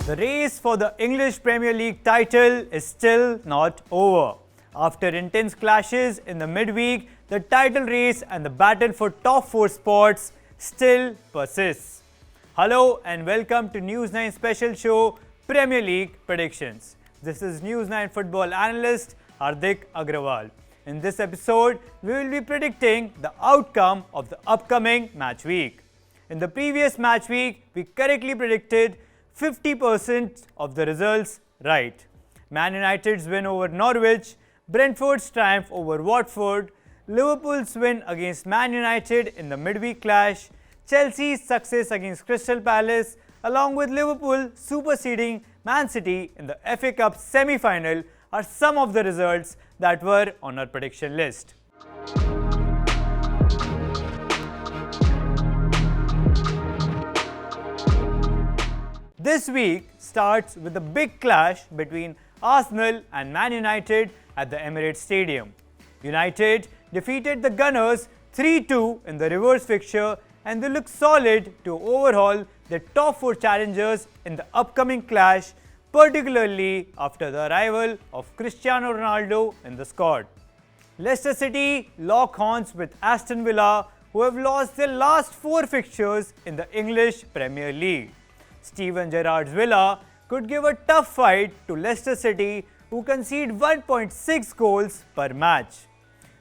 The race for the English Premier League title is still not over. After intense clashes in the midweek, the title race and the battle for top 4 spots still persists. Hello and welcome to News 9 special show Premier League Predictions. This is News 9 football analyst Hardik Agrawal. In this episode, we will be predicting the outcome of the upcoming match week. In the previous match week, we correctly predicted 50% of the results right. Man United's win over Norwich, Brentford's triumph over Watford, Liverpool's win against Man United in the midweek clash, Chelsea's success against Crystal Palace, along with Liverpool superseding Man City in the FA Cup semi-final are some of the results that were on our prediction list. This week starts with a big clash between Arsenal and Man United at the Emirates Stadium. United defeated the Gunners 3-2 in the reverse fixture and they look solid to overhaul their top 4 challengers in the upcoming clash, particularly after the arrival of Cristiano Ronaldo in the squad. Leicester City lock horns with Aston Villa, who have lost their last 4 fixtures in the English Premier League. Steven Gerrard's Villa could give a tough fight to Leicester City, who concede 1.6 goals per match.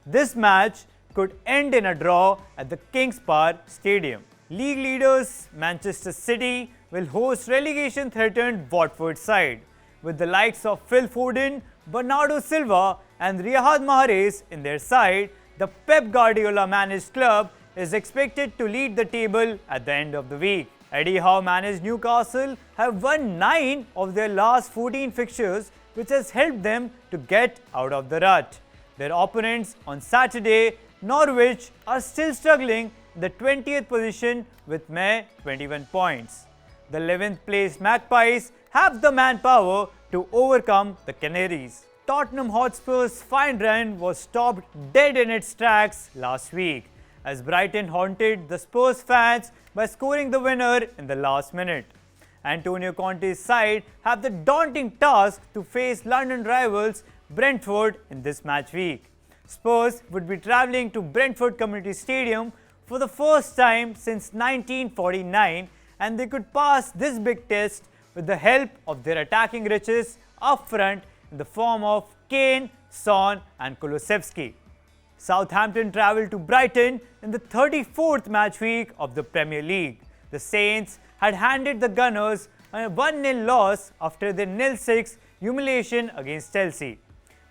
This match could end in a draw at the Kings Park Stadium. League leaders Manchester City will host relegation-threatened Watford side. With the likes of Phil Foden, Bernardo Silva and Riyad Mahrez in their side, the Pep Guardiola-managed club is expected to lead the table at the end of the week. Eddie Howe-managed Newcastle have won 9 of their last 14 fixtures, which has helped them to get out of the rut. Their opponents on Saturday, Norwich, are still struggling in the 20th position with mere 21 points. The 11th place Magpies have the manpower to overcome the Canaries. Tottenham Hotspur's fine run was stopped dead in its tracks last week, as Brighton haunted the Spurs fans by scoring the winner in the last minute. Antonio Conte's side have the daunting task to face London rivals Brentford in this match week. Spurs would be travelling to Brentford Community Stadium for the first time since 1949, and they could pass this big test with the help of their attacking riches up front in the form of Kane, Son and Kulusevski. Southampton travelled to Brighton in the 34th match week of the Premier League. The Saints had handed the Gunners a 1-0 loss after their 0-6 humiliation against Chelsea.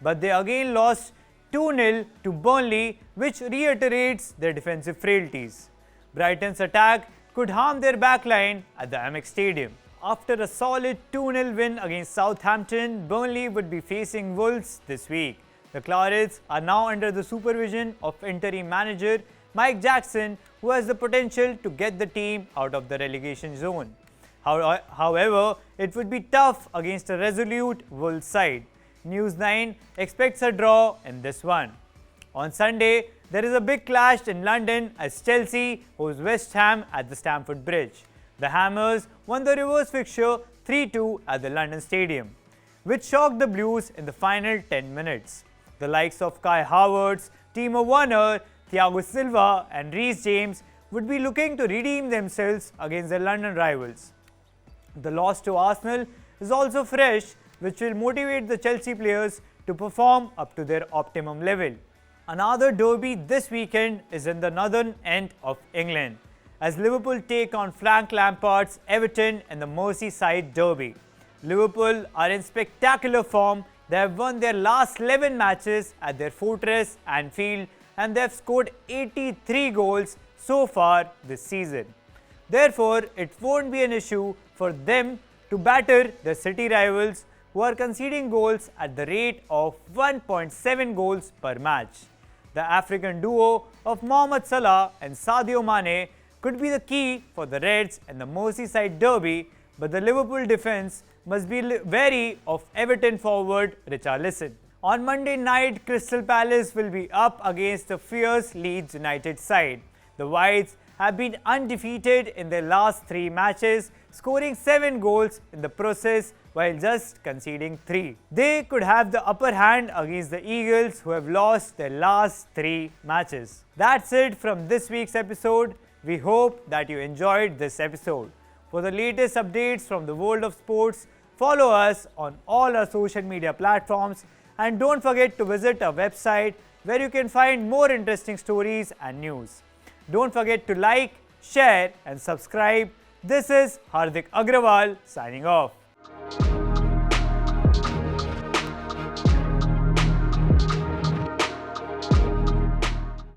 But they again lost 2-0 to Burnley, which reiterates their defensive frailties. Brighton's attack could harm their backline at the Amex Stadium. After a solid 2-0 win against Southampton, Burnley would be facing Wolves this week. The Clarets are now under the supervision of interim manager Mike Jackson, who has the potential to get the team out of the relegation zone. However, it would be tough against a resolute Wolves side. News 9 expects a draw in this one. On Sunday, there is a big clash in London as Chelsea hosts West Ham at the Stamford Bridge. The Hammers won the reverse fixture 3-2 at the London Stadium, which shocked the Blues in the final 10 minutes. The likes of Kai Havertz, Timo Werner, Thiago Silva and Reece James would be looking to redeem themselves against their London rivals. The loss to Arsenal is also fresh, which will motivate the Chelsea players to perform up to their optimum level. Another derby this weekend is in the northern end of England, as Liverpool take on Frank Lampard's Everton in the Merseyside Derby. Liverpool are in spectacular form. They have won their last 11 matches at their fortress Anfield and they have scored 83 goals so far this season. Therefore, it won't be an issue for them to batter their City rivals, who are conceding goals at the rate of 1.7 goals per match. The African duo of Mohamed Salah and Sadio Mane could be the key for the Reds in the Merseyside Derby, but the Liverpool defence must be wary of Everton forward Richarlison. On Monday night, Crystal Palace will be up against the fierce Leeds United side. The Whites have been undefeated in their last 3 matches, scoring 7 goals in the process while just conceding 3. They could have the upper hand against the Eagles, who have lost their last 3 matches. That's it from this week's episode. We hope that you enjoyed this episode. For the latest updates from the world of sports, follow us on all our social media platforms, and don't forget to visit our website where you can find more interesting stories and news. Don't forget to like, share and subscribe. This is Hardik Agrawal signing off.